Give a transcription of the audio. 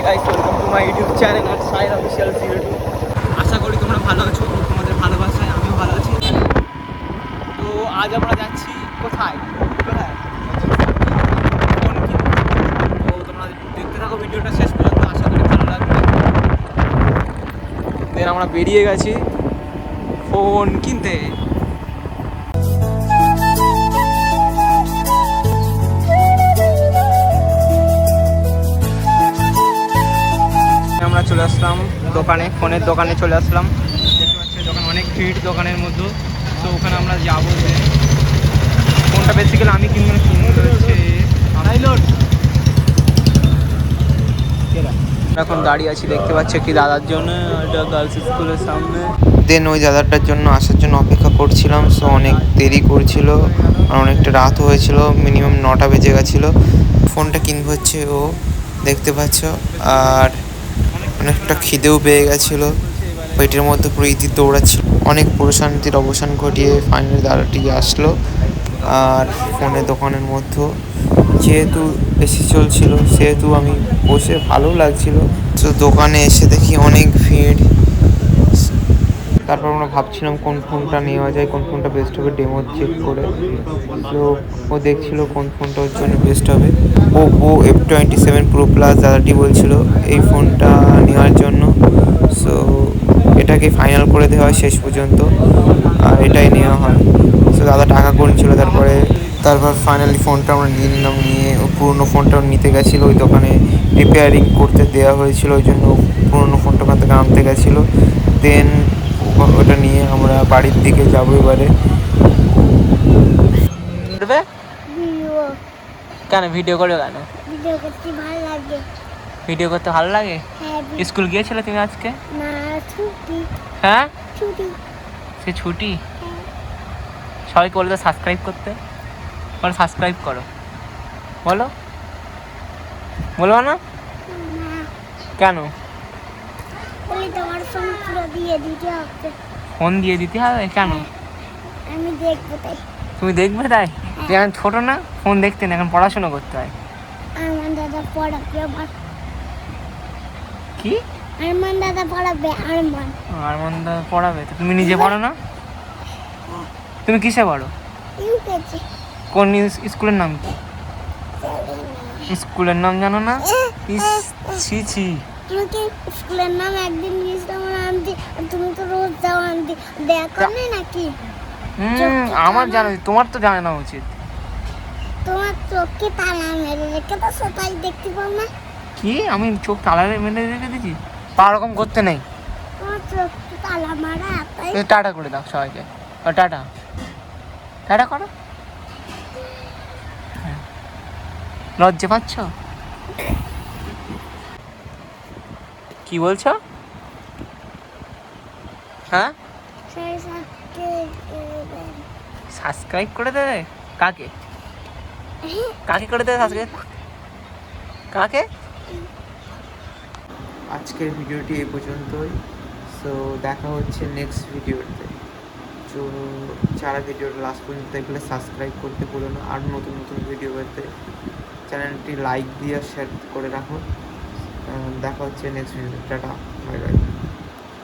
Guys, welcome to my YouTube channel আর sign official series. আশা করি তোমরা ভালো আছো, তোমাদের ভালোবাসায় আমিও ভালো আছি। তো আজ আমরা যাচ্ছি কোথায় কোথায় ফোন কিনতে। তো তোমরা দেখতে থাকো ভিডিওটা শেষ পর্যন্ত, আশা করি ভালো লাগবে। দেন আমরা বেরিয়ে গেছি ফোন কিনতে। আমরা চলে আসলাম দোকানে, ফোনের দোকানে চলে আসলাম। দেখতে পাচ্ছি দোকান অনেক ভিড় দোকানের মধ্যে। তো ওখানে আমরা যাবো, যে ফোনটা বেসিক্যালি আমি কিনবো হচ্ছে এখন দাঁড়িয়ে আছি, দেখতে পাচ্ছি একটি দাদার জন্য, এটা গার্লস স্কুলের সামনে। দেন ওই দাদাটার জন্য আসার জন্য অপেক্ষা করছিলাম। সো অনেক দেরি করছিল আর অনেকটা রাত হয়েছিল, মিনিমাম 9টা বেজে গেছিলো। ফোনটা কিনবো হচ্ছে ও, দেখতে পাচ্ছ। আর অনেকটা খিদেও পেয়ে গেছিলো, ওইটার মধ্যে পুরো ইতি দৌড়াচ্ছিল। অনেক প্রশান্তির অবসান ঘটিয়ে ফাইনালি দাদাটি আসলো। আর ফোনের দোকানের মধ্যে যেহেতু এসি চলছিল, সেহেতু আমি বসে ভালো লাগছিল। তো দোকানে এসে দেখি অনেক ভিড়। তারপর আমরা ভাবছিলাম কোন ফোনটা নেওয়া যায়, কোন ফোনটা বেস্ট হবে, ডেমো চেক করে। তো ও দেখছিল কোন ফোনটা ওর জন্য বেস্ট হবে। ওপো F27 Pro Plus দাদাটি বলছিল এই ফোনটা নেওয়ার জন্য। সো এটাকে ফাইনাল করে দেওয়া হয় শেষ পর্যন্ত, আর এটাই নেওয়া হয়। সো দাদা টাকা গুনছিল, তারপর ফাইনালি ফোনটা আমরা নিয়ে নিলাম। নিয়ে পুরোনো ফোনটাও নিতে গেছিলো ওই দোকানে, রিপেয়ারিং করতে দেওয়া হয়েছিল, ওই জন্য পুরোনো ফোনটা ওখান থেকে আনতে গেছিলো। দেন ওটা নিয়ে আমরা বাড়ির দিকে যাবো এবারে। কেন ভিডিও করো কেন? ভিডিও করতে ভালো লাগে। ভিডিও করতে ভালো লাগে? হ্যাঁ। স্কুল গিয়েছিলে তুমি আজকে? না, ছুটি। হ্যাঁ, ছুটি। সে ছুটি। হ্যাঁ। সবাইকে বলে তো সাবস্ক্রাইব করতে, বলো সাবস্ক্রাইব করো, বলো বলবো না না, কেন? বলি তোমার ফোন পুরো দিয়ে দিতে হবে। ফোন দিয়ে দিতে হবে কেন? আমি দেখবো তাই। তুমি দেখবে তাই? এখন ছোটো না, ফোন দেখতে না, এখন পড়াশোনা করতে হয়। আরমান দাদা পড়াবে আমার। কি? আরমান দাদা পড়াবে। আরমান দাদা পড়াবে? তো তুমি নিজে পড়ো না? তুমি কিসে পড়ো? ইউকেজি। কোন স্কুলের নাম কি? স্কুলের নাম জানো না? ছি ছি। তুমি কি স্কুলের নাম একদিন গিয়েছিলাম আনতে, তুমি তো রোজ যাও আনতে, দেখো না নাকি? আমার জানো, তোমার তো জানা উচিত। তোমার চোখকে তালা মেরে রেখে তো সবাই দেখতে পাও না। কি আমি চোখ তালা মেরে রেখে দিয়েছি? পা রকম করতে নেই। তোমার চোখকে তালা মারা তাই। টাটা করে দাও সবাইকে, টাটা টাটা করো। হ্যাঁ, লজ্জা পাচ্ছ? কি বলছো? হ্যাঁ, সাবস্ক্রাইব করে দেবে? কাকে কাকে করে দেবে সাবস্ক্রাইব? কাকে? আজকের ভিডিওটি এই পর্যন্তই। সো দেখা হচ্ছে নেক্সট ভিডিওতে। তো যারা ভিডিওটা লাস্ট পর্যন্ত দেখলে সাবস্ক্রাইব করতে ভুলো না। আর নতুন নতুন ভিডিও পেতে চ্যানেলটি লাইক দিয়ে শেয়ার করে রাখো। দেখা হচ্ছে নেক্সট ভিডিওতে। Tata, bye bye.